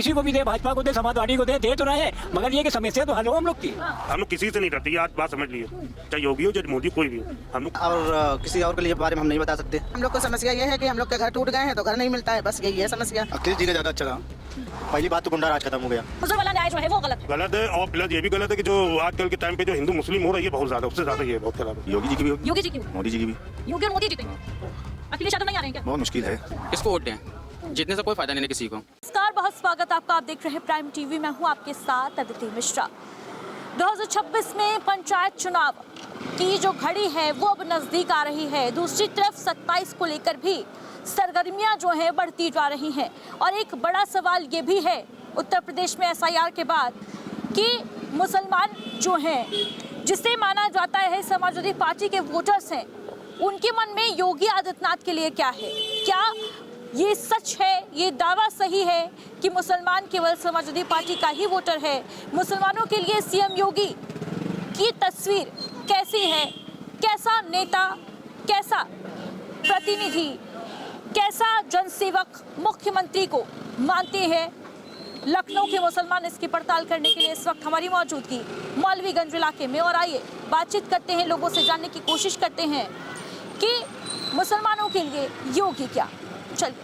किसी को भी दे, भाजपा को दे, समाजवादी को दे तो रहे हैं, मगर ये कि समस्या तो हल हो हम लोग की। हम लोग किसी से नहीं डरते, आज बात समझ लिए, चाहे योगी हो चाहे मोदी कोई भी हो, हम लोग और किसी और के लिए बारे में हम नहीं बता सकते। हम लोग को समस्या ये है कि हम लोग के घर टूट गए हैं तो घर नहीं मिलता है, बस यही है समस्या। अखिलेश जी का ज्यादा अच्छा था। पहली बात तो गुंडा राज खत्म हो गया। मुसलमान वाला न्याय जो है वो गलत है। और प्लस ये भी गलत है कि जो आजकल के टाइम पे जो हिंदू मुस्लिम हो रही है बहुत ज्यादा, उससे ज्यादा ये बहुत खराब है। योगी जी की भी होगी, योगी जी की मोदी जी की भी। योगी और मोदी जीतेंगे, अखिलेश यादव नहीं आ रहे हैं क्या? बहुत मुश्किल है। किसको वोट दें? जीतने से कोई फायदा नहीं है किसी को। नमस्कार, बहुत स्वागत आपका। आप देख रहे हैं प्राइम टीवी, मैं हूं आपके साथ अदिति मिश्रा। 2026 में पंचायत चुनाव की जो घड़ी है वो अब नजदीक आ रही है। दूसरी तरफ 27 को लेकर भी सरगर्मियां जो हैं बढ़ती जा रही हैं और एक बड़ा सवाल ये भी है उत्तर प्रदेश में SIR के बाद कि मुसलमान जो हैं, जिसे माना जाता है समाजवादी पार्टी के वोटर्स हैं, उनके मन में योगी आदित्यनाथ के लिए क्या है? क्या ये सच है, ये दावा सही है कि मुसलमान केवल समाजवादी पार्टी का ही वोटर है? मुसलमानों के लिए CM योगी की तस्वीर कैसी है? कैसा नेता, कैसा प्रतिनिधि, कैसा जनसेवक मुख्यमंत्री को मानते हैं लखनऊ के मुसलमान? इसकी पड़ताल करने के लिए इस वक्त हमारी मौजूदगी मौलवीगंज इलाके में, और आइए बातचीत करते हैं, लोगों से जानने की कोशिश करते हैं कि मुसलमानों के लिए योगी क्या। चलिए,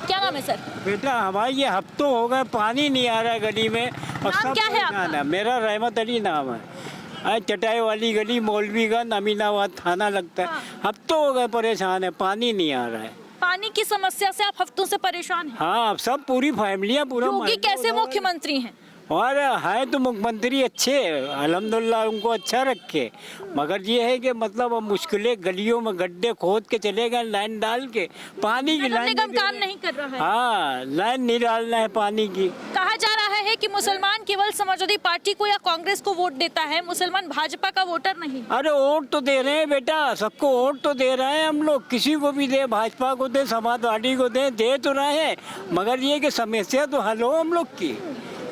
क्या नाम है सर? बेटा हमारे ये हफ्तों हो गए पानी नहीं आ रहा है गली में। और नाम सब क्या है आपका? परेशान है। मेरा रहमत अली नाम है। चटाई वाली गली, मौलवीगंज, अमीनाबाद थाना लगता है। हफ्तों हो गए परेशान है, पानी नहीं आ रहा है। पानी की समस्या से आप हफ्तों से परेशान हैं? हाँ, सब पूरी फैमिलियाँ, पूरा योगी मोहल्ला कैसे उड़ा मुख्यमंत्री हैं? और है तो मुख्यमंत्री अच्छे, अल्हम्दुलिल्लाह उनको अच्छा रखे, मगर ये है कि मतलब अब मुश्किलें, गलियों में गड्ढे खोद के चले गए लाइन डाल के, पानी की नगर लाइन निगम काम नहीं कर रहा है। हाँ, लाइन नहीं डालना है पानी की। कहा जा रहा है कि मुसलमान केवल समाजवादी पार्टी को या कांग्रेस को वोट देता है, मुसलमान भाजपा का वोटर नहीं। अरे वोट तो दे रहे हैं बेटा, सबको वोट तो दे रहे हैं हम लोग, किसी को भी दे, भाजपा को दे, समाजवादी को दे तो रहे हैं, मगर ये कि समस्या तो हल हो हम लोग की,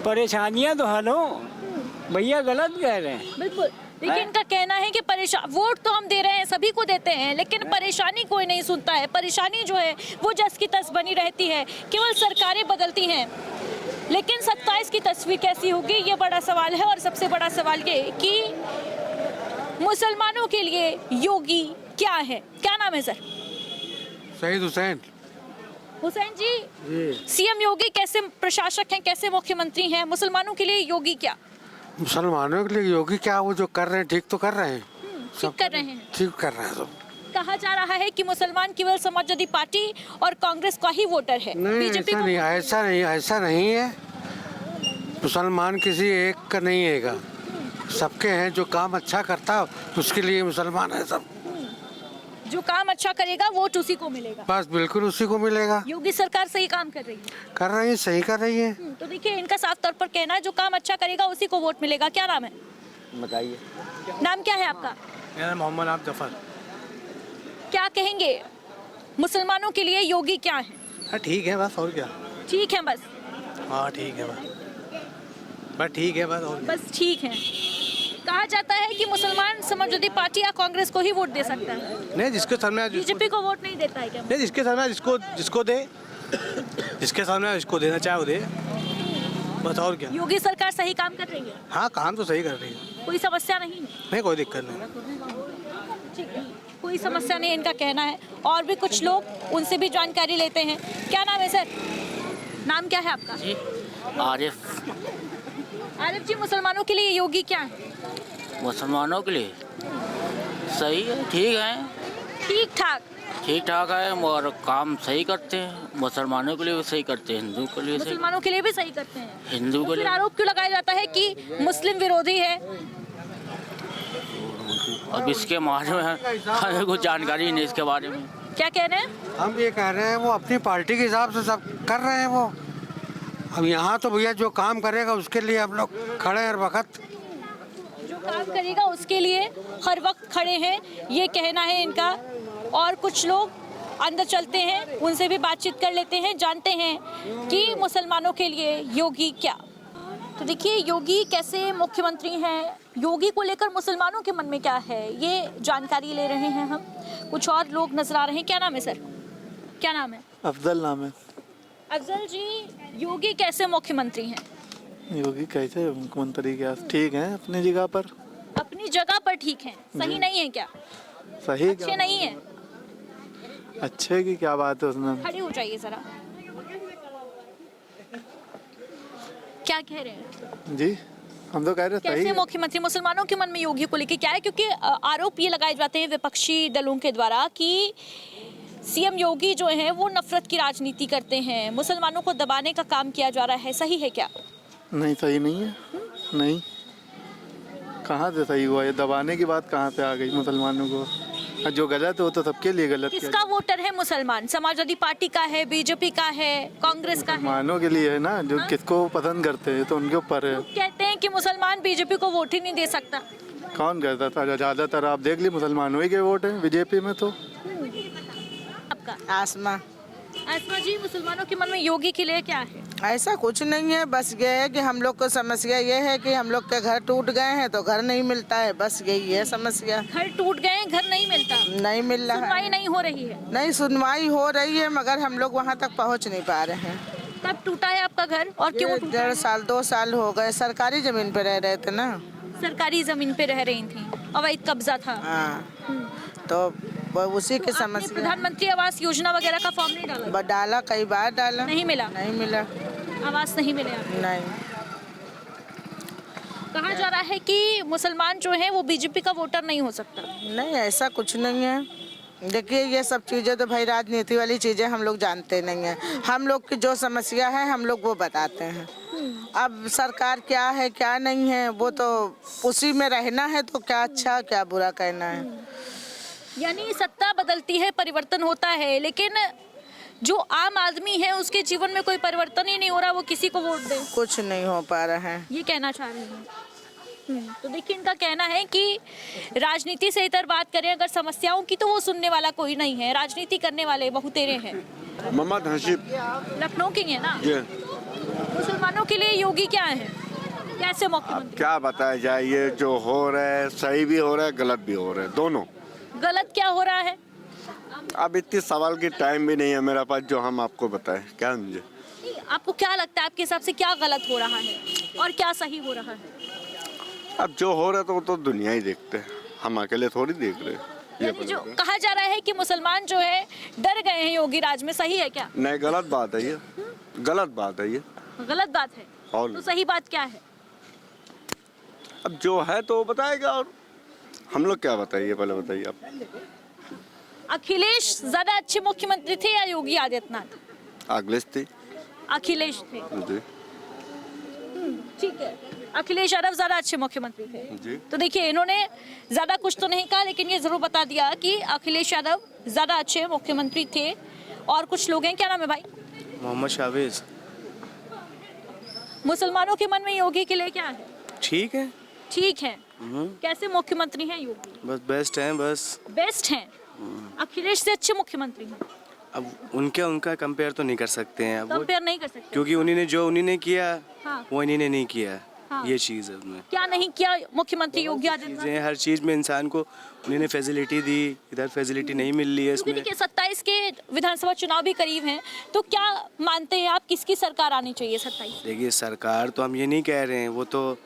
परेशानियां तो हल हो। भैया गलत कह रहे हैं। बिल्कुल, लेकिन इनका कहना है कि परेशान, वोट तो हम दे रहे हैं, सभी को देते हैं, लेकिन परेशानी कोई नहीं सुनता है। परेशानी जो है वो जस की तस बनी रहती है, केवल सरकारें बदलती हैं, लेकिन 27 की तस्वीर कैसी होगी ये बड़ा सवाल है। और सबसे बड़ा सवाल ये कि मुसलमानों के लिए योगी क्या है? क्या नाम है सर? शहीद हुसैन। हुसैन जी, CM योगी कैसे प्रशासक हैं, कैसे मुख्यमंत्री हैं? मुसलमानों के लिए योगी क्या? मुसलमानों के लिए योगी क्या, वो जो कर रहे हैं ठीक तो कर रहे हैं, ठीक कर रहे हैं। ठीक कर रहे हैं सब। कहा जा रहा है कि मुसलमान केवल समाजवादी पार्टी और कांग्रेस का ही वोटर है। नहीं, बीजेपी ऐसा नहीं, ऐसा नहीं है। मुसलमान किसी एक का नहीं है, सबके हैं। जो काम अच्छा करता उसके लिए मुसलमान है सब। जो काम अच्छा करेगा वोट उसी को मिलेगा। बस बिल्कुल उसी को मिलेगा। योगी सरकार सही काम कर रही है, कर रही है, सही कर रही है। तो देखिए इनका साफ तौर पर कहना है जो काम अच्छा करेगा उसी को वोट मिलेगा। क्या नाम है? बताइए। नाम क्या है आपका? मेरा नाम मोहम्मद आप जफर। क्या कहेंगे, मुसलमानों के लिए योगी क्या है? ठीक है बस, और क्या। ठीक है बस? हाँ ठीक है बस ठीक है बस, और क्या। बस ठीक है। कहा जाता है कि मुसलमान समाजवादी पार्टी या कांग्रेस को ही वोट दे सकता है, नहीं जिसके सामने बीजेपी को वोट नहीं देता है क्या? नहीं, जिसके सामने जिसको दे, जिसके सामने जिसको देना चाहे वो दे, बस और क्या। योगी सरकार सही काम कर रही है? हाँ, काम तो सही कर रही है, कोई समस्या नहीं है? नहीं कोई दिक्कत नहीं। ठीक है, कोई समस्या नहीं इनका कहना है। और भी कुछ लोग, उनसे भी जानकारी लेते हैं। क्या नाम है सर? नाम क्या है आपका? जी, आरिफ। आरिफ जी, मुसलमानों के लिए योगी क्या है? मुसलमानों के लिए सही है, ठीक है, ठीक ठाक। ठीक ठाक है, और काम सही करते हैं। मुसलमानों के लिए भी सही करते हैं, हिंदू के लिए सही, मुसलमानों के लिए भी सही करते हैं। हिंदू तो के फिर लिए। आरोप क्यों लगाया जाता है कि मुस्लिम विरोधी है? अब इसके बारे में हमें कुछ जानकारी नहीं इसके बारे में। क्या कह रहे हैं? हम ये कह रहे हैं वो अपनी पार्टी के हिसाब से सब कर रहे हैं वो। अब यहाँ तो भैया जो काम करेगा उसके लिए हम लोग खड़े हैं हर वक्त। जो काम करेगा उसके लिए हर वक्त खड़े हैं, ये कहना है इनका। और कुछ लोग अंदर चलते हैं, उनसे भी बातचीत कर लेते हैं, जानते हैं कि मुसलमानों के लिए योगी क्या। तो देखिए योगी कैसे मुख्यमंत्री हैं, योगी को लेकर मुसलमानों के मन में क्या है, ये जानकारी ले रहे हैं हम। कुछ और लोग नजर आ रहे हैं। क्या नाम है सर? क्या नाम है? अफजल नाम है। अफजल जी, योगी कैसे मुख्यमंत्री हैं? योगी कैसे मुख्यमंत्री क्या ठीक हैं अपनी जगह पर। अपनी जगह पर ठीक हैं, सही नहीं है क्या? सही अच्छे क्या नहीं है? अच्छे की क्या बात है उसमें। खड़ी हो जाइए जरा। क्या कह रहे हैं जी हम तो कह रहे कैसे सही है। मुख्यमंत्री? मुसलमानों के मन में योगी को लेके क्या है? क्योंकि आरोप ये लगाए जाते हैं विपक्षी दलों के द्वारा कि सीएम योगी जो हैं वो नफरत की राजनीति करते हैं, मुसलमानों को दबाने का काम किया जा रहा है, सही है क्या? नहीं सही नहीं है। नहीं कहाँ से सही हुआ, ये दबाने की बात कहाँ से आ गई मुसलमानों को। और जो गलत है वो तो सबके लिए गलत है। किसका वोटर है मुसलमान? समाजवादी पार्टी का है, बीजेपी का है, कांग्रेस का है? मुसलमानों के लिए है ना, जो किसको पसंद करते हैं तो उनके ऊपर है। लोग कहते हैं कि मुसलमान बीजेपी को वोट ही नहीं दे सकता। कौन कहता था? ज़्यादातर आप देख ली मुसलमानों ही के वोट हैं बीजेपी में। तो आपका आसमा आसमा जी, मुसलमानों के मन में योगी के लिए क्या है? ऐसा कुछ नहीं है, बस ये है कि हम लोग को समस्या ये है कि हम लोग के घर टूट गए हैं तो घर नहीं मिलता है, बस यही है समस्या। घर टूट गए, घर नहीं मिलता, नहीं मिल रहा सुनवाई है। नहीं हो रही है। नहीं सुनवाई हो रही है मगर हम लोग वहाँ तक पहुँच नहीं पा रहे हैं। कब टूटा है आपका घर और क्यों ये टूटा? 1.5 साल 2 साल हो गए। सरकारी जमीन पे रह रहे थे ना। सरकारी जमीन पे रह रही थी, अवैध कब्जा था। हाँ तो उसी की आपने समस्या। प्रधानमंत्री आवास योजना वगैरह का फॉर्म नहीं डाला? डाला, कई बार डाला, नहीं मिला? नहीं मिला। आवास नहीं मिले आपको? नहीं। कहा जा रहा है कि मुसलमान जो है वो बीजेपी का वोटर नहीं हो सकता। नहीं ऐसा कुछ नहीं है। देखिए ये सब चीज़ें तो भाई राजनीति वाली चीज़ें हम लोग जानते नहीं हैं। हम लोग की जो समस्या है हम लोग वो बताते हैं। अब सरकार क्या है क्या नहीं है वो तो उसी में रहना है, तो क्या अच्छा क्या बुरा कहना है। यानी सत्ता बदलती है, परिवर्तन होता है, लेकिन जो आम आदमी है उसके जीवन में कोई परिवर्तन ही नहीं हो रहा, वो किसी को वोट दे, कुछ नहीं हो पा रहा है। ये कहना चाह रही हूँ। तो देखिए इनका कहना है कि राजनीति से इधर बात करें अगर समस्याओं की तो वो सुनने वाला कोई नहीं है, राजनीति करने वाले बहुतेरे हैं। मोहम्मद हसीब लखनऊ के हैं ना? मुसलमानों के लिए योगी क्या है, कैसे मुख्यमंत्री? क्या बताया जाए, ये जो हो रहा है सही भी हो रहा है गलत भी हो रहा है, दोनों। गलत क्या हो रहा है? अब इतनी सवाल की टाइम भी नहीं है मेरे पास जो हम आपको बताएं, क्या समझे। आपको क्या लगता है आपके हिसाब से क्या गलत हो रहा है और क्या सही हो रहा है? अब जो हो रहा है तो वो तो दुनिया ही देखते हैं, हम अकेले थोड़ी देख रहे हैं। यानी जो कहा जा रहा है कि मुसलमान जो है डर गए हैं योगी राज में, सही है क्या? नहीं गलत बात है ये, गलत बात है ये। गलत बात है और तो सही बात क्या है? अब जो है तो वो बताएगा, और हम लोग क्या बताइए, पहले बताइए आप। अखिलेश ज्यादा अच्छे मुख्यमंत्री थे या योगी आदित्यनाथ? अखिलेश थे। अखिलेश थे, जी ठीक है। अखिलेश यादव ज्यादा अच्छे मुख्यमंत्री थे। जी। तो देखिए इन्होंने ज्यादा कुछ तो नहीं कहा, लेकिन ये जरूर बता दिया कि अखिलेश यादव ज्यादा अच्छे मुख्यमंत्री थे। और कुछ लोग हैं, क्या नाम है भाई? मोहम्मद शावेज। मुसलमानों के मन में योगी के लिए क्या है? ठीक है। ठीक है। कैसे मुख्यमंत्री हैं योगी? बस बेस्ट हैं, बस बेस्ट हैं। अखिलेश से अच्छे मुख्यमंत्री हैं। अब उनका कंपेयर तो नहीं कर सकते हैं, अब वो कंपेयर नहीं कर सकते क्योंकि उन्होंने किया हाँ। वो इन्होंने नहीं किया। हाँ। ये चीज़ है उसमें। क्या नहीं किया मुख्यमंत्री योगी आदित्यनाथ? चीज़ें हर चीज़ में इंसान को उन्होंने फैसिलिटी दी, इधर फैसिलिटी नहीं मिल रही है क्योंकि इसमें। देखिए 27 के विधानसभा चुनाव भी करीब हैं, तो क्या मानते हैं आप किसकी सरकार आनी चाहिए 27? देखिए सरकार तो हम ये नहीं कह रहे हैं, वो तो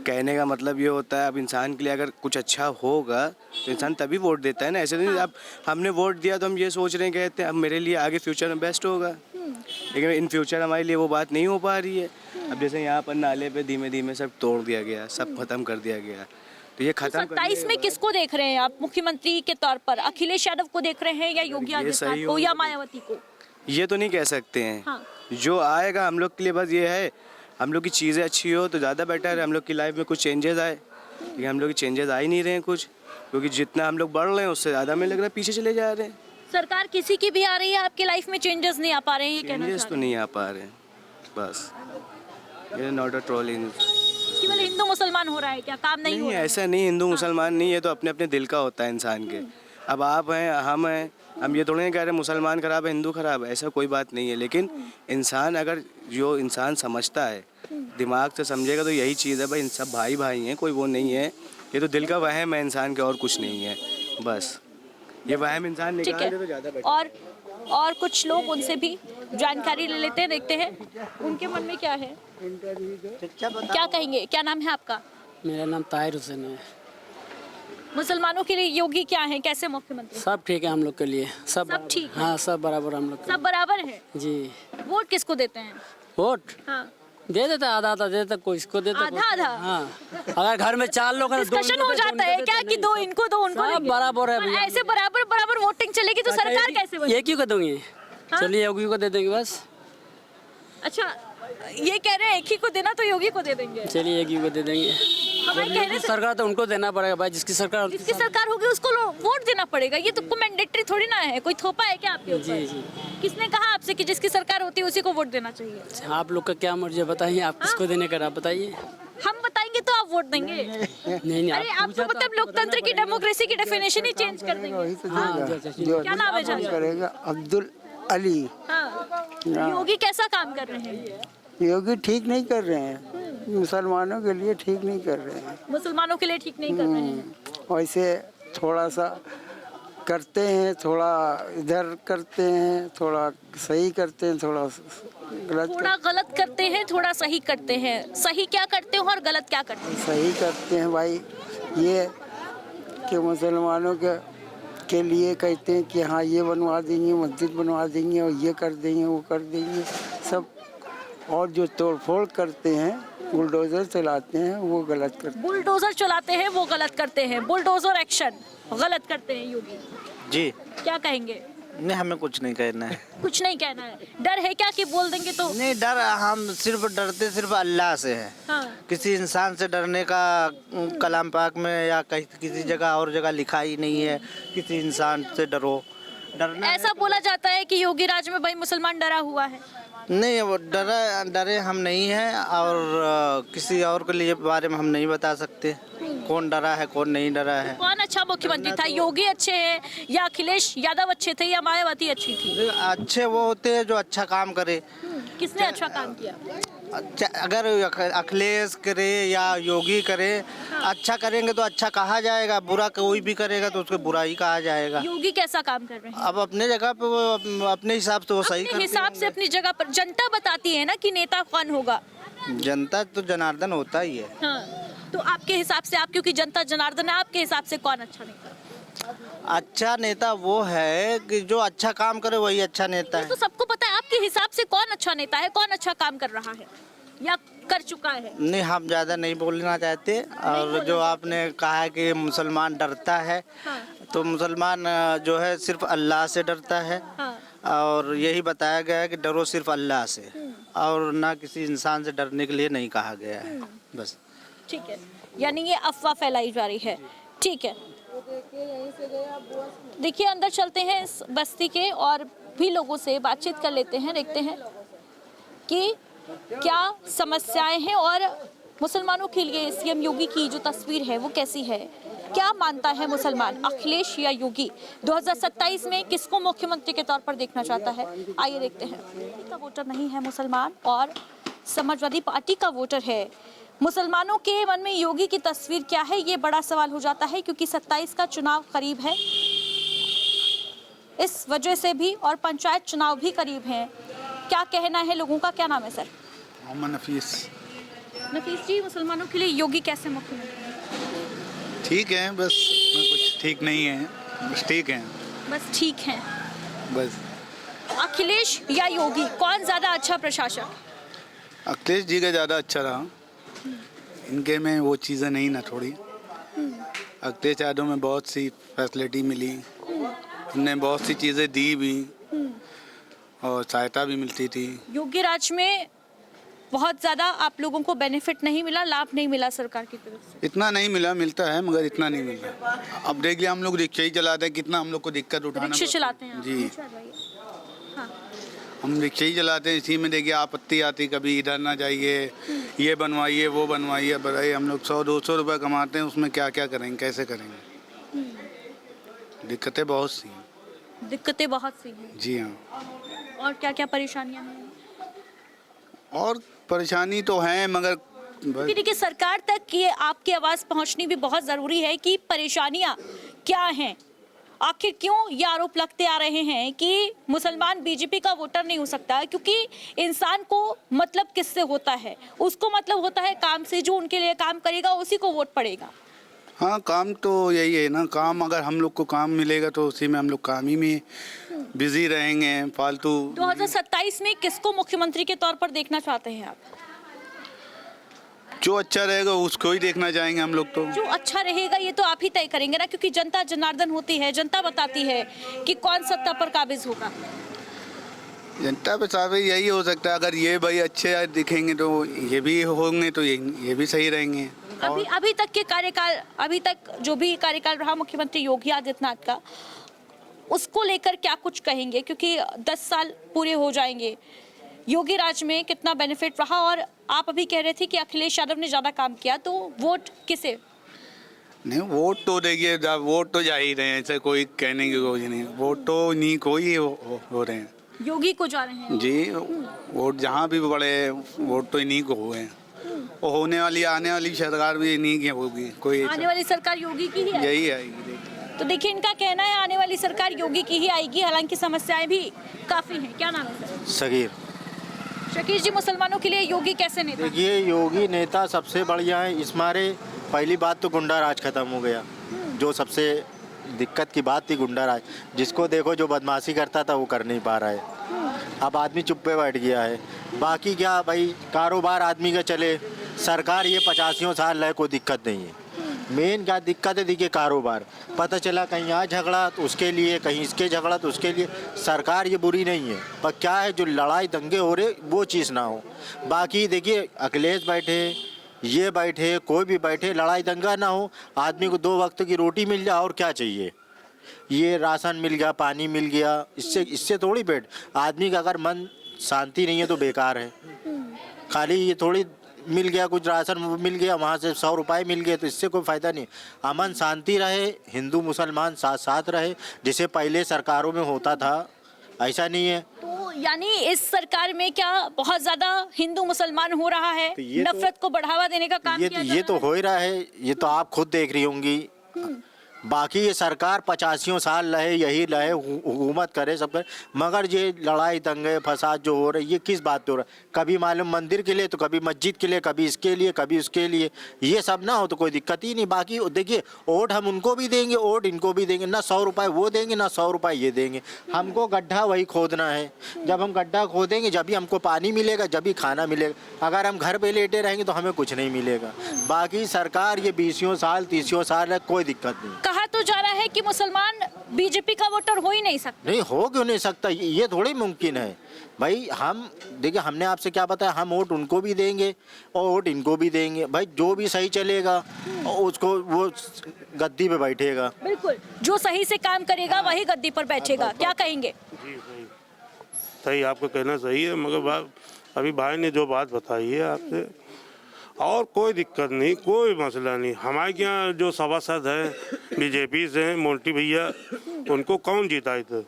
कहने का मतलब ये होता है अब इंसान के लिए अगर कुछ अच्छा होगा तो इंसान तभी वोट देता है ना। ऐसे नहीं अब हमने वोट दिया तो हम ये सोच रहे हैं कहते हैं अब मेरे लिए आगे फ्यूचर में बेस्ट होगा, लेकिन इन फ्यूचर हमारे लिए वो बात नहीं हो पा रही है। अब जैसे यहाँ पर नाले पे धीमे धीमे सब तोड़ दिया गया, सब खत्म कर दिया गया, तो ये खत्म 27 में किसको देख रहे हैं आप मुख्यमंत्री के तौर पर? अखिलेश यादव को देख रहे हैं या योगी आदित्यनाथ को या मायावती को? ये तो नहीं कह सकते हैं। हाँ। जो आएगा हम लोग के लिए बस ये है, हम लोग की चीज़ें अच्छी हो तो ज़्यादा बेटर है, हम लोग की लाइफ में कुछ चेंजेस आए, लेकिन हम लोग की चेंजेस आ ही नहीं रहे हैं कुछ, क्योंकि जितना हम लोग बढ़ रहे हैं उससे ज़्यादा हमें लग रहा है पीछे चले जा रहे हैं। सरकार किसी की भी आ रही है, आपकी लाइफ में चेंजेस नहीं आ पा रहे हैं, ये कहना चेंजेस चाह तो रहे हैं? नहीं आ पा रहे हैं, बस ये नॉट अ ट्रोलिंग। केवल हिंदू मुसलमान हो रहा है क्या, काम नहीं हो नहीं रहा है? ऐसा नहीं, हिंदू मुसलमान नहीं, ये तो अपने अपने दिल का होता है इंसान के। अब आप हैं, हम हैं, हम ये थोड़ी नहीं कह रहे मुसलमान खराब है हिंदू खराब है, ऐसा कोई बात नहीं है, लेकिन इंसान अगर जो इंसान समझता है दिमाग से समझेगा तो यही चीज़ है भाई, इन सब भाई भाई हैं, कोई वो नहीं है, ये तो दिल का वहम है इंसान के और कुछ नहीं है, बस ये वहम इंसान ठीक निकाल दे तो है। ज़्यादा बेटर। और कुछ लोग उनसे भी जानकारी ले लेते हैं, देखते हैं उनके मन में क्या है। क्या कहेंगे, क्या नाम है आपका? मेरा नाम ताहिर हुसैन है। मुसलमानों के लिए योगी क्या है, कैसे मुख्यमंत्री? सब ठीक है हम लोग के लिए, सब ठीक है? हाँ सब बराबर हम लोग सब बराबर है जी। वोट किसको देते हैं? वोट हाँ दे देता, आधा आधा दे देता, कोई इसको देता, आधा आधा? हाँ अगर घर में 4 लोग हैं तो डिस्कशन हो जाता है क्या कि दो इनको दो उनको सब देंगे? बराबर है पर भैया। ऐसे बराबर बराबर वोटिंग चलेगी तो सरकार कैसे बनेगी? एक ही को दूंगी, चलिए योगी को दे देंगे बस। अच्छा ये कह रहे हैं एक ही को देना तो योगी को दे देंगे। चलिए योगी को दे देंगे। हमारे कहने से सरकार तो उनको देना पड़ेगा भाई, जिसकी सरकार जिसकी सरकार होगी उसको वोट देना पड़ेगा। ये तो मैंडेटरी थोड़ी ना है, कोई थोपा है क्या आपके ऊपर? जी जी। किसने कहा आपसे कि जिसकी सरकार होती है उसी को वोट देना चाहिए? आप लोग का क्या मर्जी है बताइए, आप किसको देने का, आप बताइए। हम बताएंगे तो आप वोट देंगे? नहीं अरे आप तो मतलब लोकतंत्र की डेमोक्रेसी की डेफिनेशन ही चेंज कर देंगे। क्या नाम है जान? करेगा अब्दुल अली। हाँ योगी कैसा काम कर रहे हैं? योगी ठीक नहीं कर रहे हैं, मुसलमानों के लिए ठीक नहीं कर रहे हैं। मुसलमानों के लिए ठीक नहीं कर रहे हैं। वैसे थोड़ा सा करते हैं, थोड़ा इधर करते हैं, थोड़ा सही करते हैं, थोड़ा गलत थोड़ा गलत करते हैं, थोड़ा सही करते हैं। सही क्या करते हो और गलत क्या करते हैं? सही करते हैं भाई, ये कि मुसलमानों के लिए कहते हैं कि हाँ ये बनवा देंगे, मस्जिद बनवा देंगे और ये कर देंगे वो कर देंगे सब। और जो तोड़फोड़ करते हैं, बुलडोजर चलाते हैं, वो गलत करते हैं। बुलडोजर चलाते हैं वो गलत करते हैं, बुलडोजर एक्शन गलत करते हैं योगी जी। क्या कहेंगे? नहीं हमें कुछ नहीं कहना है। कुछ नहीं कहना है। डर है क्या कि बोल देंगे तो? नहीं डर, हम सिर्फ डरते सिर्फ अल्लाह से है। हाँ। किसी इंसान से डरने का कलाम पाक में या कहीं किसी जगह और जगह लिखा ही नहीं है किसी इंसान से डरो। डरना ऐसा बोला जाता है कि योगी राज में भाई मुसलमान डरा हुआ है। नहीं, वो डरे हम नहीं हैं और किसी और के लिए बारे में हम नहीं बता सकते कौन डरा है कौन नहीं डरा है। कौन अच्छा मुख्यमंत्री था? योगी अच्छे हैं या अखिलेश यादव अच्छे थे या मायावती अच्छी थी? अच्छे वो होते हैं जो अच्छा काम करे। किसने अच्छा काम किया? अच्छा, अगर अखिलेश करे या योगी करे, अच्छा करेंगे तो अच्छा कहा जाएगा, बुरा कोई भी करेगा तो उसको बुरा ही कहा जाएगा। योगी कैसा काम कर रहे हैं? अब अपने जगह पे वो अपने हिसाब से वो सही अपने हिसाब से अपनी जगह पर जनता बताती है ना कि नेता कौन होगा। जनता तो जनार्दन होता ही है। हाँ, तो आपके हिसाब से, आप क्योंकि जनता जनार्दन है, आपके हिसाब से कौन अच्छा नेता? अच्छा नेता वो है कि जो अच्छा काम करे वही अच्छा नेता है। तो सबको पता है, आपके हिसाब से कौन अच्छा नेता है, कौन अच्छा काम कर रहा है या कर चुका है? नहीं हम ज़्यादा नहीं बोलना चाहते। और जो आपने कहा कि मुसलमान डरता है, तो मुसलमान जो है सिर्फ अल्लाह से डरता है। और यही बताया गया है कि डरो सिर्फ अल्लाह से और ना किसी इंसान से डरने के लिए नहीं कहा गया है। बस ठीक है, यानी ये अफवाह फैलाई जा रही है। ठीक है, देखिए अंदर चलते हैं इस बस्ती के और भी लोगों से बातचीत कर लेते हैं, देखते हैं कि क्या समस्याएं हैं और मुसलमानों के लिए सीएम योगी की जो तस्वीर है वो कैसी है। क्या मानता है मुसलमान, अखिलेश या योगी? 2027 में किसको मुख्यमंत्री के तौर पर देखना चाहता है, आइए देखते हैं। का वोटर नहीं है मुसलमान और समाजवादी पार्टी का वोटर है। मुसलमानों के मन में योगी की तस्वीर क्या है, ये बड़ा सवाल हो जाता है क्योंकि 27 का चुनाव करीब है, इस वजह से भी, और पंचायत चुनाव भी करीब हैं। क्या कहना है लोगों का? क्या नाम है सर? मोहम्मद नफीस। नफीस जी, मुसलमानों के लिए योगी कैसे मुख्यमंत्री? ठीक है, बस कुछ ठीक नहीं है, बस ठीक है। बस ठीक है। बस अखिलेश या योगी, कौन ज्यादा अच्छा प्रशासक? अखिलेश जी का ज़्यादा अच्छा रहा, इनके में वो चीज़ें नहीं ना थोड़ी। अखिलेश यादव में बहुत सी फैसिलिटी मिली, उनने बहुत सी चीज़ें दी भी और सहायता भी मिलती थी। योगी राज में बहुत ज़्यादा आप लोगों को बेनिफिट नहीं मिला, लाभ नहीं मिला सरकार की तरफ से? इतना नहीं मिला, मिलता है मगर इतना नहीं मिलता। अब देख लिया, हम लोग रिक्शा ही चलाते हैं, कितना हम लोग को दिक्कत उठाना रिक्शे चलाते हैं जी। हाँ। हम रिक्शा ही चलाते हैं, इसी में देखिए आपत्ति आती, कभी इधर ना जाइए, ये बनवाइए वो बनवाइए। बताइए हम लोग 100-200 रुपये कमाते हैं, उसमें क्या क्या करेंगे, कैसे करेंगे? दिक्कतें बहुत सी हैं। दिक्कतें बहुत सी हैं जी हाँ। और क्या क्या परेशानियां हैं? और परेशानी तो है मगर क्योंकि देखिए सरकार तक ये आपकी आवाज़ पहुंचनी भी बहुत ज़रूरी है कि परेशानियां क्या हैं। आखिर क्यों ये आरोप लगते आ रहे हैं कि मुसलमान बीजेपी का वोटर नहीं हो सकता? क्योंकि इंसान को मतलब किससे होता है? उसको मतलब होता है काम से। जो उनके लिए काम करेगा उसी को वोट पड़ेगा। हाँ, काम तो यही है ना। काम अगर हम लोग को काम मिलेगा तो उसी में हम लोग काम ही में बिजी रहेंगे। फालतू 2027 में किसको मुख्यमंत्री के तौर पर देखना चाहते हैं आप? जो अच्छा रहेगा उसको ही देखना चाहेंगे हम लोग तो। जो अच्छा रहेगा ये तो आप ही तय करेंगे ना, क्योंकि जनता जनार्दन होती है। जनता बताती है कि कौन सत्ता पर काबिज होगा। जनता पे साहब यही हो सकता है। अगर ये भाई अच्छे दिखेंगे तो ये भी होंगे, तो ये भी सही रहेंगे। अभी तक के कार्यकाल, अभी तक जो भी कार्यकाल रहा मुख्यमंत्री योगी आदित्यनाथ का, उसको लेकर क्या कुछ कहेंगे? क्योंकि 10 साल पूरे हो जाएंगे। योगी राज में कितना बेनिफिट रहा? और आप अभी कह रहे थे कि अखिलेश यादव ने ज्यादा काम किया, तो वोट किसे? नहीं, वोट तो देखिए, वोट तो जा ही रहे हैं, ऐसे कोई कहने की कोई नहीं। वोट तो नहीं कोई हो रहे हैं, योगी को जा रहे हैं जी। वोट जहाँ भी पड़े वोट तो इन्हीं को हुए हैं। और होने वाली आने वाली सरकार भी इन्हीं की होगी। कोई आने वाली सरकार योगी की ही है। यही आएगी। तो देखिए, इनका कहना है आने वाली सरकार योगी की ही आएगी। हालांकि समस्याएं भी काफी हैं। क्या नाम है सर? सगीर। शकीर जी, मुसलमानों के लिए योगी कैसे नेता? देखिए, योगी नेता सबसे बढ़िया है। इस मारे पहली बात तो गुंडा राज खत्म हो गया। जो सबसे दिक्कत की बात थी गुंडा राज, जिसको देखो जो बदमाशी करता था वो कर नहीं पा रहा है। अब आदमी चुप पे बैठ गया है। बाकी क्या भाई, कारोबार आदमी का चले, सरकार ये 85 साल रहे, कोई दिक्कत नहीं है। मेन क्या दिक्कत है, देखिए कारोबार। पता चला कहीं यहाँ झगड़ा तो उसके लिए, कहीं इसके झगड़ा तो उसके लिए। सरकार ये बुरी नहीं है, पर क्या है जो लड़ाई दंगे हो रहे वो चीज़ ना हो। बाकी देखिए, अखिलेश बैठे, ये बैठे, कोई भी बैठे, लड़ाई दंगा ना हो। आदमी को 2 वक्त की रोटी मिल जाए और क्या चाहिए। ये राशन मिल गया, पानी मिल गया, इससे थोड़ी पेट। आदमी का अगर मन शांति नहीं है तो बेकार है। खाली ये थोड़ी मिल गया, कुछ राशन मिल गया, वहाँ से 100 रुपये मिल गए, तो इससे कोई फ़ायदा नहीं। अमन शांति रहे, हिंदू मुसलमान साथ साथ रहे, जैसे पहले सरकारों में होता था, ऐसा नहीं है। तो यानी इस सरकार में क्या बहुत ज्यादा हिंदू मुसलमान हो रहा है? तो नफरत को बढ़ावा देने का काम किया जा रहा ये तो हो ही रहा है। ये तो आप खुद देख रही होंगी। बाकी ये सरकार 85 साल रहे, यही रहे, हुकूमत करे, सब करे, मगर ये लड़ाई दंगे फसाद जो हो रही है, ये किस बात पे हो रहा है? कभी मालूम मंदिर के लिए, तो कभी मस्जिद के लिए, कभी इसके लिए, कभी उसके लिए। ये सब ना हो तो कोई दिक्कत ही नहीं। बाकी देखिए, वोट हम उनको भी देंगे, वोट इनको भी देंगे। ना 100 रुपये वो देंगे, ना 100 रुपये ये देंगे। हमको गड्ढा वही खोदना है। जब हम गड्ढा खोदेंगे जब भी हमको पानी मिलेगा, जब भी खाना मिलेगा। अगर हम घर पे लेटे रहेंगे तो हमें कुछ नहीं मिलेगा। बाकी सरकार ये 20 साल 30 साल है, कोई दिक्कत नहीं। कहा तो जा रहा है कि मुसलमान बीजेपी का वोटर हो ही नहीं सकता। नहीं, हो क्यों नहीं सकता? ये थोड़ी मुमकिन है भाई। हम देखिए, हमने आपसे क्या बताया, हम वोट उनको भी देंगे और वोट इनको भी देंगे। भाई जो भी सही चलेगा उसको वो गद्दी पे बैठेगा। बिल्कुल, जो सही से काम करेगा वही गद्दी पर बैठेगा। क्या कहेंगे? जी सही, आपको कहना सही है। मगर अभी भाई ने जो बात बताई है आपसे, और कोई दिक्कत नहीं, कोई मसला नहीं। हमारे यहाँ जो सभासद हैं बीजेपी से हैं, मोंटी भैया, उनको कौन जीता थे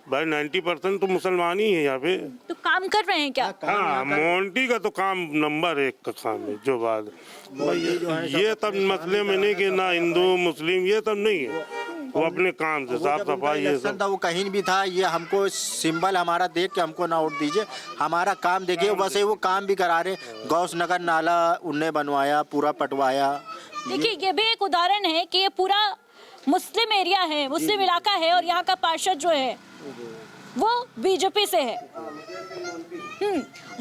भाई? 90% तो मुसलमान ही है यहाँ पे। तो काम कर रहे हैं क्या? हाँ, मोंटी का तो काम नंबर 1 का काम है। जो बात ये तब मसले में नहीं कि ना हिंदू मुस्लिम, ये तब नहीं है। वो अपने काम से साफ सफाई ये सब था, वो कहीं भी था। ये हमको सिंबल हमारा देख के हमको ना वोट दीजिए, हमारा काम देखिए। वैसे वो काम भी करा रहे। गौस नगर नाला उनने बनवाया, पूरा पटवाया। देखिए, ये भी एक उदाहरण है कि ये पूरा मुस्लिम एरिया है, मुस्लिम इलाका है, और यहाँ का पार्षद जो है वो बीजेपी से है।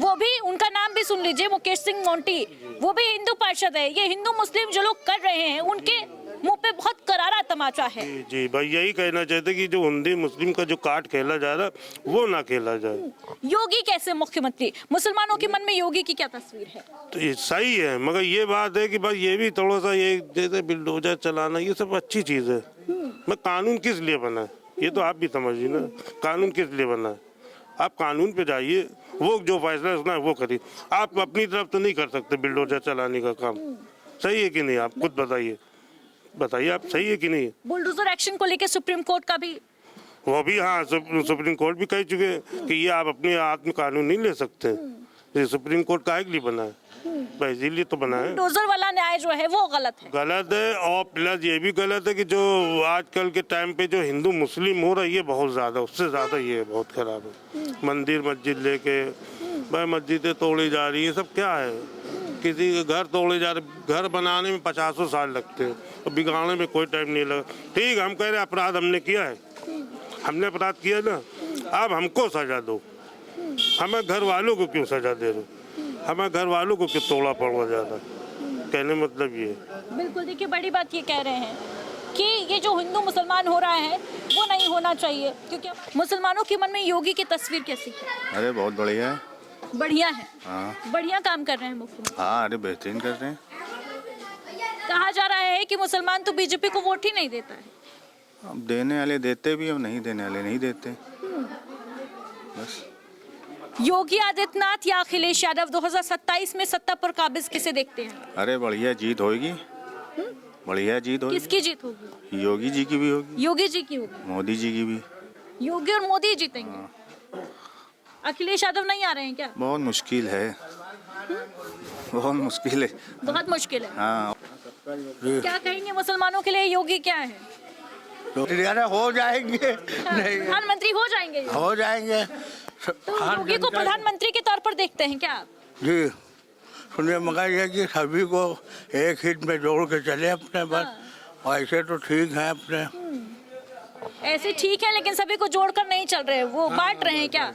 वो भी, उनका नाम भी सुन लीजिए, मुकेश सिंह मोंटी, वो भी हिंदू पार्षद है। ये हिंदू मुस्लिम जो लोग कर रहे हैं उनके मुंह पे बहुत करारा तमाचा है। जी भाई, यही कहना चाहते कि जो हिंदू मुस्लिम का जो कार्ड खेला जा रहा वो ना खेला जाए। योगी कैसे मुख्यमंत्री? मुसलमानों के मन में योगी की क्या तस्वीर है? तो ये सही है, मगर ये बात है कि भाई ये भी थोड़ा सा, ये जैसे बिल्डोजर चलाना, ये सब अच्छी चीज है। मैं कानून किस लिए बना है ये तो आप भी समझिए ना। कानून किस लिए बना है? आप कानून पे जाइए, वो जो फैसला सुना है वो करिए। आप अपनी तरफ तो नहीं कर सकते बिल्डोजर चलाने का काम। सही है कि नहीं? आप खुद बताइए आप, सही है कि नहीं? बुलडोजर एक्शन को लेकर सुप्रीम कोर्ट का भी, वो भी, हाँ, सुप्रीम कोर्ट भी कह चुके हैं कि ये आप अपने हाथ में कानून नहीं ले सकते। ये सुप्रीम कोर्ट काहे के लिए बना है? बस इसीलिए तो बना है। बुलडोजर वाला न्याय जो है वो गलत है। गलत है, और प्लस ये भी गलत है कि जो आजकल के टाइम पे जो हिंदू मुस्लिम हो रहा है ये बहुत ज़्यादा, उससे ज़्यादा ये बहुत खराब है। मंदिर मस्जिद लेके भाई मस्जिदें तोड़ी जा रही है, सब क्या है, किसी के घर तोड़े जा रहे, घर बनाने में 50 साल लगते हैं और बिगाड़ने में कोई टाइम नहीं लगा। ठीक, हम कह रहे अपराध हमने किया है, हमने अपराध किया ना, अब हमको सजा दो। हमें घर वालों को क्यों सजा दे रहे हो? हमें घर वालों को क्यों तोड़ा पड़वा जाता? कहने मतलब ये। बिल्कुल, देखिए बड़ी बात ये कह रहे हैं कि ये जो हिंदू मुसलमान हो रहा है वो नहीं होना चाहिए, क्योंकि मुसलमानों के मन में योगी की तस्वीर कैसी है? अरे बहुत बढ़िया है। बढ़िया है। हाँ बढ़िया काम कर रहे हैं मुख्यमंत्री। हाँ, अरे बेहतरीन कर रहे हैं। कहा जा रहा है कि मुसलमान तो बीजेपी को वोट ही नहीं देता है। अब देने वाले देते भी और नहीं देने वाले नहीं देते, बस। योगी आदित्यनाथ या अखिलेश यादव 2027 में सत्ता पर काबिज किसे देखते हैं? अरे बढ़िया जीत होगी, बढ़िया जीत होगी। किसकी जीत होगी? योगी जी की भी होगी, योगी जी की होगी, मोदी जी की भी। योगी और मोदी जीतेंगे। अखिलेश यादव नहीं आ रहे हैं क्या? बहुत मुश्किल है, बहुत मुश्किल है। बहुत मुश्किल है। हाँ, क्या कहेंगे मुसलमानों के लिए योगी क्या है? हो जाएंगे, नहीं प्रधानमंत्री हो जाएंगे? हो जाएंगे। तो योगी को प्रधानमंत्री के तौर पर देखते हैं क्या आप? जी सुनिए, मगर ये कि सभी को एक हित में जोड़ के चले अपने बस। ऐसे तो ठीक है अपने, ऐसे ठीक है, लेकिन सभी को जोड़कर नहीं चल रहे, वो बांट रहे हैं क्या?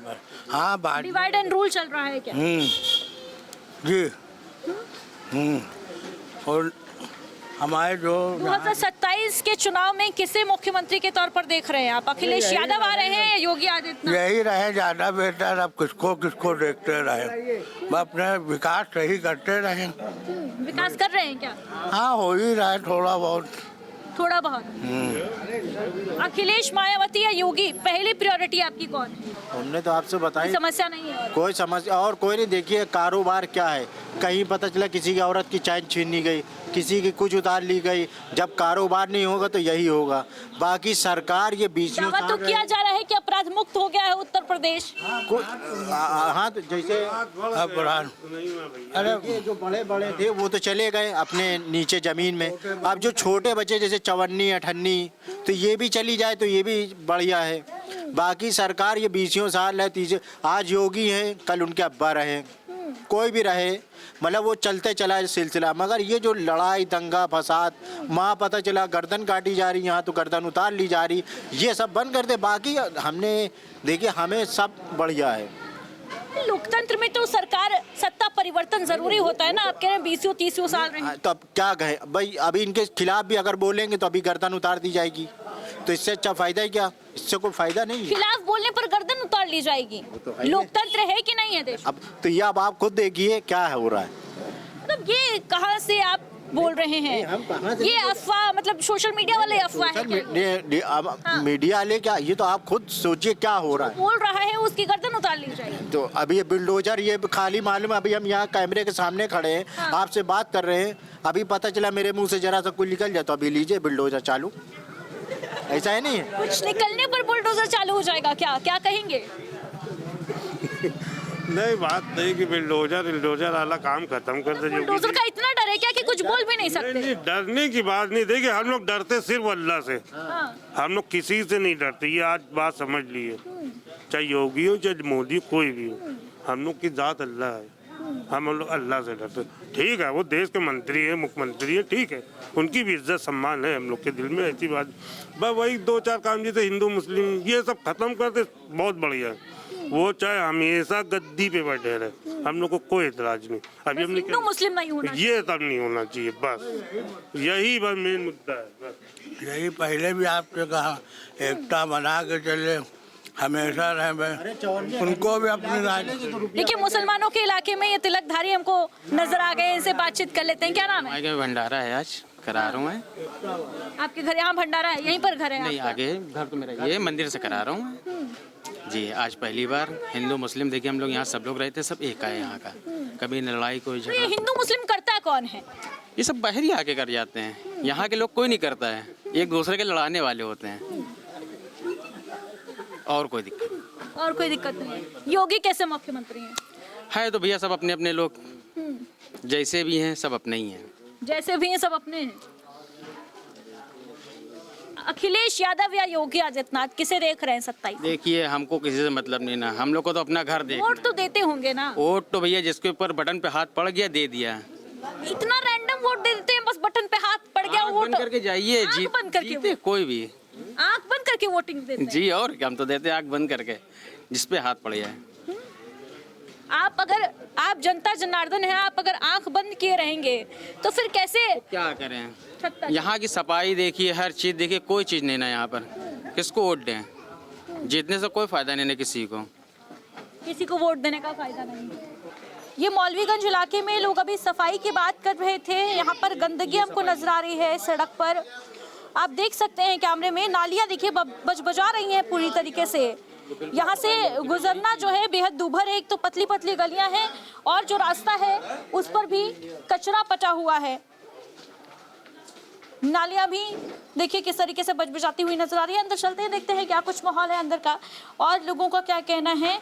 हाँ बात। डिवाइड एंड रूल चल रहा है क्या? जी और हमारे जो 2027 के चुनाव में किसे मुख्यमंत्री के तौर पर देख रहे हैं आप? अखिलेश यादव आ रहे हैं या योगी आदित्यनाथ? यही रहे ज्यादा बेहतर। अब किसको किसको देखते रहे, अपने विकास सही करते रहे। विकास कर रहे हैं क्या? हाँ हो ही रहा है थोड़ा बहुत। थोड़ा बहुत। अखिलेश, मायावती या योगी, पहली प्रायोरिटी आपकी कौन है? हमने तो आपसे बताई, समस्या नहीं है। कोई समस्या और कोई नहीं। देखिए कारोबार क्या है, कहीं पता चला किसी की औरत की चैन छीनी गई, किसी की कुछ उतार ली गई। जब कारोबार नहीं होगा तो यही होगा। बाकी सरकार ये बीच दावा तो किया जा रहा है कि अपराध मुक्त हो गया है उत्तर प्रदेश। हाँ, तो जैसे अपराध, अरे जो बड़े बड़े थे वो तो चले गए अपने नीचे जमीन में। अब जो छोटे बच्चे जैसे 54, 58, तो ये भी चली जाए तो ये भी बढ़िया है। बाकी सरकार ये 20 साल है, आज योगी है कल उनके अब्बा रहे, कोई भी रहे, मतलब वो चलते चला है सिलसिला। मगर ये जो लड़ाई दंगा फसाद, वहाँ पता चला गर्दन काटी जा रही, यहाँ तो गर्दन उतार ली जा रही, ये सब बंद कर दे। बाकी हमने देखिए हमें सब बढ़िया है। लोकतंत्र में तो सरकार सत्ता परिवर्तन जरूरी होता है ना। आप कह रहे हैं 20-30 साल रहे, तो अब क्या कहे भाई, अभी इनके खिलाफ भी अगर बोलेंगे तो अभी गर्दन उतार दी जाएगी, तो इससे अच्छा फायदा ही क्या? इससे कोई फायदा नहीं है। खिलाफ बोलने पर गर्दन उतार ली जाएगी। लोकतंत्र है कि नहीं है देश? अब तो ये अब आप खुद देखिए क्या हो रहा है। मतलब ये कहाँ से आप बोल रहे हैं? ये अफवाह, मतलब सोशल मीडिया वाले अफवाह है क्या? मीडिया वाले क्या, ये तो आप खुद सोचिए क्या हो रहा है। बोल रहा है उसकी गर्दन उतार ली जाएगी। तो अभी ये बुलडोजर ये खाली मालूम है। अभी हम यहाँ कैमरे के सामने खड़े हैं, आपसे बात कर रहे हैं, अभी पता चला मेरे मुंह से जरा सा कुछ निकल जाए तो अभी लीजिए बुलडोजर चालू। ऐसा है नहीं है? कुछ निकलने पर बुलडोजर चालू हो जाएगा क्या? क्या कहेंगे? नहीं, बात नहीं कि बुलडोजर वाला काम खत्म कर दे। बुलडोजर का इतना डर है क्या कि कुछ बोल भी नहीं सकते? नहीं, डरने की बात नहीं। देखिए हम लोग डरते सिर्फ अल्लाह से, हम लोग किसी से नहीं डरते। ये आज बात समझ लिए, चाहे योगी हो चाहे मोदी कोई भी हो, हम लोग की जात अल्लाह है, हम लोग अल्लाह से डरते। ठीक है वो देश के मंत्री है, मुख्यमंत्री है, ठीक है, उनकी भी इज्जत सम्मान है हम लोग के दिल में, ऐसी बात। बस वही 2-4 काम जैसे हिंदू मुस्लिम ये सब खत्म करते बहुत बढ़िया है। वो चाहे हमेशा गद्दी पे बैठे रहे, हम लोग को कोई एतराज नहीं। अभी हमने हिंदू मुस्लिम नहीं होना, ये सब नहीं होना चाहिए, बस यही बस मेन मुद्दा है। बस यही पहले भी आपने कहा, एकता बना के चले, हमेशा रहे, उनको भी अपनी राज। देखिए मुसलमानों के इलाके में ये तिलकधारी हमको नजर आ गए, इनसे बातचीत कर लेते हैं। क्या नाम है? भंडारा है, आज करा रहा हूँ मैं। आपके घर यहाँ भंडारा है? यहीं पर घर है? नहीं, आगे घर तो मेरा ये मंदिर से करा रहा हूँ जी। आज पहली बार हिंदू मुस्लिम, देखिए हम लोग यहाँ सब लोग रहते, सब एक है यहाँ का, कभी लड़ाई कोई तो ये हिंदू मुस्लिम करता कौन है? ये सब बाहर ही आके कर जाते हैं, यहाँ के लोग कोई नहीं करता है, एक दूसरे के लड़ाने वाले होते हैं, और कोई दिक्कत नहीं है। योगी कैसे मुख्यमंत्री हैं? है तो भैया सब अपने अपने लोग जैसे भी हैं सब अपने ही हैं। जैसे भी हैं सब अपने हैं। अखिलेश यादव या योगी आदित्यनाथ किसे देख रहे हैं 27? देखिए हमको किसी से मतलब नहीं ना, हम लोग को तो अपना घर देख। वोट तो देते होंगे ना? वोट तो भैया जिसके ऊपर बटन पे हाथ पड़ गया दे दिया। इतना रैंडम वोट दे देते हैं, बस बटन पे हाथ पड़ गया आँख वोट बंद करके जाइए, आँख बंद करके जीते कोई भी। आंख बंद करके वोटिंग देते हैं। जी और क्या, हम तो देते आँख बंद करके जिसपे हाथ पड़ जाए। आप जनता जनार्दन है, आप अगर आंख बंद किए रहेंगे तो फिर कैसे क्या करें? यहाँ की सफाई देखिए, हर चीज देखिए, कोई चीज नहीं ना यहाँ पर। किसको वोट दें? जीतने से कोई फायदा नहीं ना किसी को वोट देने का फायदा नहीं। ये मौलवीगंज इलाके में लोग अभी सफाई की बात कर रहे थे। यहाँ पर गंदगी हमको नजर आ रही है सड़क पर, आप देख सकते हैं कैमरे में। नालियाँ देखिए बजा रही हैं पूरी तरीके से। यहाँ से गुजरना जो है बेहद दूभर है। एक तो पतली पतली गलियां हैं और जो रास्ता है उस पर भी कचरा पटा हुआ है। नालियां भी देखिए किस तरीके से बजबजाती हुई नजर आ रही है। अंदर चलते हैं, देखते हैं क्या कुछ माहौल है अंदर का और लोगों का क्या कहना है।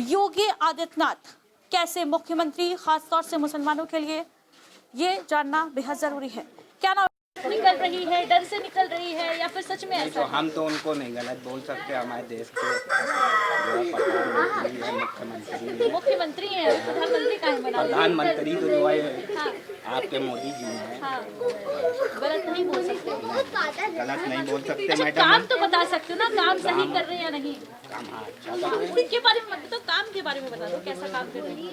योगी आदित्यनाथ कैसे मुख्यमंत्री, खासतौर से मुसलमानों के लिए, ये जानना बेहद जरूरी है। क्या नाम निकल रही है, डर से निकल रही है या फिर सच में ऐसा? तो हम तो उनको नहीं गलत बोल सकते। हमारे देश के मुख्यमंत्री हैं, प्रधानमंत्री का है बना। प्रधानमंत्री तो जो है आपके मोदी जी हैं। गलत नहीं बोल सकते। गलत नहीं बोल सकते अच्छा, मैडम। काम तो बता सकते हो ना, काम सही कर रहे हैं या नहीं? काम अच्छा उनके बारे में मत, तो काम के बारे में बता दो, कैसा काम कर रही है?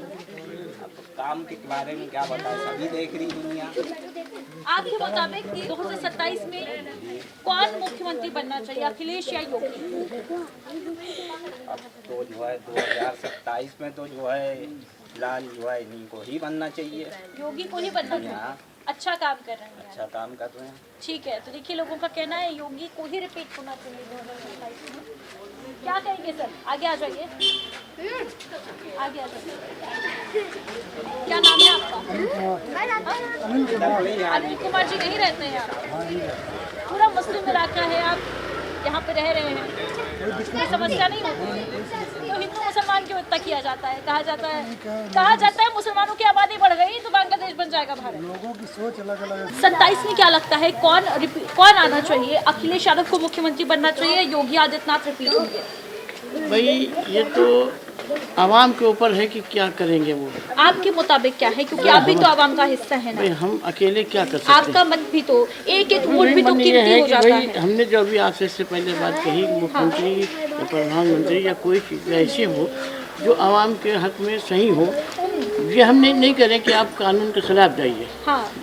काम के बारे में क्या बताए, सभी देख रही दुनिया। आपके मुताबिक 2027 में कौन मुख्यमंत्री बनना चाहिए, अखिलेश या योगी? अब तो जो है 2027 में तो जो है फिलहाल जो है इन्हीं को ही बनना चाहिए। योगी को ही बनना चाहिए। अच्छा काम कर रहे हैं। अच्छा काम कर रहे हैं। ठीक है, तो देखिए लोगों का कहना है योगी को ही रिपीट होना चाहिए 2027 में। क्या कहेंगे सर? आगे आ जाइए, आगे आ जाइए। क्या नाम है आपका? अनिल कुमार जी नहीं रहते हैं आप? पूरा मुस्लिम इलाका है, आप यहाँ पे रह रहे हैं, कोई समस्या नहीं होती? तो हिंदू मुसलमान क्यों इतना किया जाता है? कहा जाता है मुसलमानों की आबादी बढ़ गई तो बांग्लादेश बन जाएगा भारत। लोगों की सोच अलग अलग। 27 में क्या लगता है कौन आना चाहिए? अखिलेश यादव को मुख्यमंत्री बनना चाहिए, योगी आदित्यनाथ रिपीट होंगे? भाई ये तो आवाम के ऊपर है कि क्या करेंगे वो। आपके मुताबिक क्या है, क्योंकि आप भी तो आवाम का हिस्सा है ना? हम अकेले क्या कर सकते हैं? आपका मत भी तो एक वोट भी तो कीमती हो जाता है। हमने जो अभी आपसे इससे पहले बात कही, मुख्यमंत्री या प्रधानमंत्री या कोई चीज़ ऐसी हो जो आवाम के हक में सही हो, ये हम नहीं करें कि आप कानून के खिलाफ जाइए।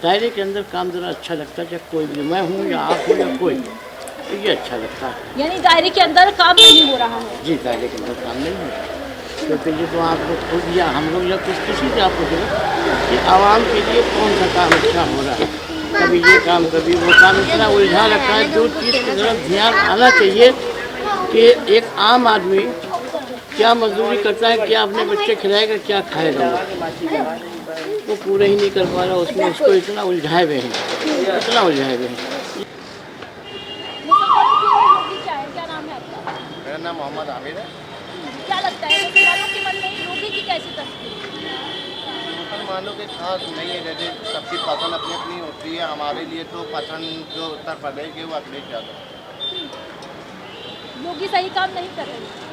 दायरे के अंदर काम ज़रा अच्छा लगता है, चाहे कोई भी, मैं हूँ या आप हो या कोई, तो ये अच्छा लगता है। यानी दायरे के अंदर काम नहीं हो रहा है? जी, दायरे के अंदर काम नहीं हो रहा, क्योंकि ये तो आप लोग खुद या हम लोग या किसी से आप पूछें कि आवाम के लिए कौन सा काम अच्छा हो रहा है। कभी ये काम कभी वो काम, इतना उलझा रखा है। जो चीज़ की तरफ ध्यान आना चाहिए कि एक आम आदमी क्या मजदूरी करता है, क्या अपने बच्चे खिलाएगा, क्या खाएगा, वो पूरा ही नहीं कर पा रहा। उसमें उसको इतना उलझाए हुए हैं, इतना उलझाए हुए हैं। क्या नाम है आपका? मेरा नाम मोहम्मद आमिर है। क्या लगता है मुसलमानों के मन में योगी की कैसी तस्वीर? मुसलमानों के खास नहीं है, जैसे सबकी पसंद अपनी अपनी होती है। हमारे लिए तो पसंद जो उत्तर प्रदेश के वो अखिलेश यादव। योगी सही काम नहीं कर रहे।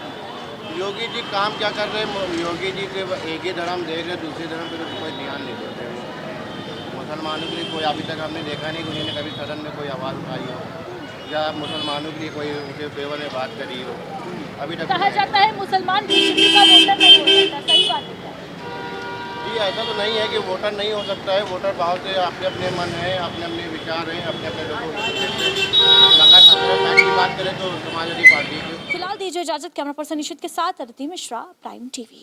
योगी जी काम क्या कर रहे हैं? योगी जी के एक ही धर्म देख रहे, दूसरे धर्म पर तो कोई ध्यान नहीं देते। मुसलमानों के लिए कोई अभी तक हमने देखा नहीं कि उन्होंने कभी सदन में कोई आवाज़ उठाई हो या मुसलमानों के लिए कोई उनके फेवर में बात करी हो। अभी तक कहा जाता है मुसलमान बीजेपी का वोटर नहीं हो सकता, सही बात है? जी ऐसा तो नहीं है कि वोटर नहीं हो सकता है। वोटर बहुत से अपने अपने मन है, अपने अपने विचार हैं, अपने अपने लोगों की बात करें तो समाजवादी पार्टी। फिलहाल दीजिए इजाजत। कैमरा पर्सन निशित के साथ अदिति मिश्रा, प्राइम टीवी।